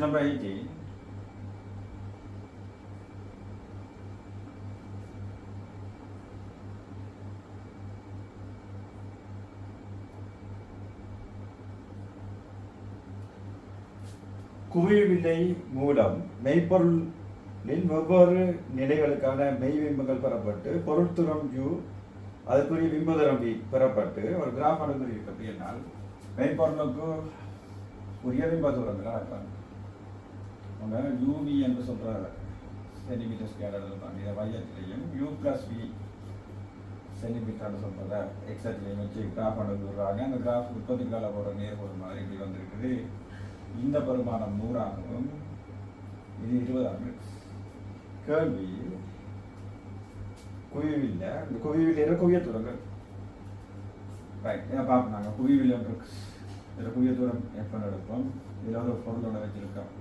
number 18. குவிவில்லை மூலம் மெய்ப்பொருளின் வெவ்வேறு நிலைகளுக்கான மெய்பிம்பங்கள் பெறப்பட்டு பொருட்துறம் U அதுக்குரிய பிம்பதரம் V பெறப்பட்டு ஒரு கிராஃப் அனுமதிக்கு அப்படின்னால் மெய்ப்பொருளுக்கு உரிய பிம்ப தூரங்கள் அழைப்பாங்க. அவங்க UV என்று சொல்கிற சென்டிமீட்டர் ஸ்கேர் எழுதுறாங்க. இதை மையத்திலையும் U+V சென்டிமீட்டர்னு சொல்கிறத எக்ஸாக்ட்லையும் வச்சு கிராஃப் அனுப்பிடுறாங்க. அந்த கிராஃப் உற்பத்திக்கால போகிற நேர்கோடு மாதிரி இப்படி வந்திருக்குது. இந்த பெருமானம் 100 ஆகவும் இது 20 ஆகும். கேள்வி குவிவில் இந்த குவிவில் குவிய தூரங்கள் ரைட் இதை பார்ப்போம். குவிவில் இதில் குவிய தூரம் எப்போ எடுப்போம். இதில் ஒரு பொருளோட வச்சிருக்கோம்.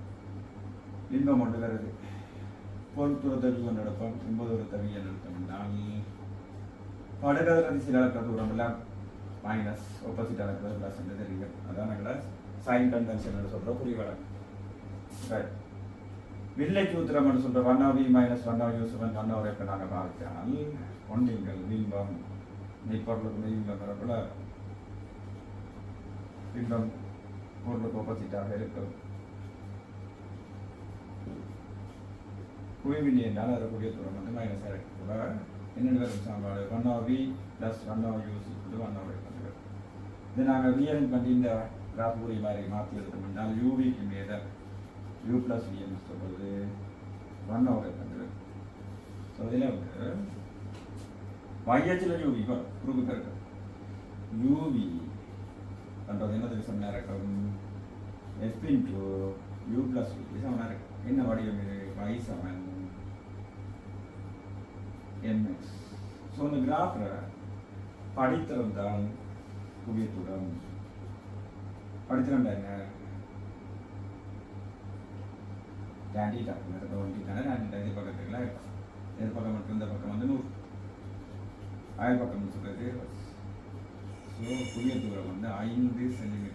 பிம்பம் ஒன்று வருது. பொருள் தூரத்தை ஒன்று எடுப்போம். 50 ஒரு தவியை எடுத்தோம்னால் அடுக்கிறது சில அளக்கிற தூரம் எல்லாம் மைனஸ் ஆப்போசிட் அளக்கிறது ப்ளஸ் என்று தெரியும். அதான் நாங்கள் சைன் கன்வென்ஷன் சொல்கிற புரிவடம். ரைட் வில்லை சூத்திரம் சொல்கிற 1/v - 1/u7 1/r இப்போ நாங்கள் பார்த்தால் ஒன்றிங்கள் பிம்பம் மெய்ப்பொருளுக்கு மெய்பிம்பம் வரக்குள்ள பிம்பம் பொருளுக்கு ஆப்போசிட்டாக இருக்கும். குவிவில்லை என்றால் அதற்குரிய தூரம் வந்து மைனஸாக இருக்குள்ள என்னென்ன வரும் சாம்பாடு 1/v + 1/u 1/r. இது நாங்கள் ரீஅரேஞ்ச் பண்ணி இந்த கிராஃப் புரிய மாதிரி மாற்றி எடுத்தோம்னால் யூவிக்கு மேலே U+V என்று சொல்வது 1/r பண்ணுறது. ஸோ இதில் வந்து மையத்தில் யூவி குறுக்கு இருக்கு. யூவி பண்ணுறது என்னது சமனாக இருக்கும். F × U+V சமனாக இருக்கும். என்ன வடிவம் இது y = mx. ஸோ இந்த கிராஃபில் படித்திருந்தால் குவியத்துடன் படித்திருந்தா என்ன டேண்டி டாக்டர் ஒன்றிட்டான டேண்டி எதிர்பக்கத்துக்குலாம் இருக்கும். எதிர்பக்கம் மட்டும் இந்த பக்கம் வந்து 100 அயல் பக்கம் சொல்கிறது. ஸோ குவிய தூரம் வந்து 5 cm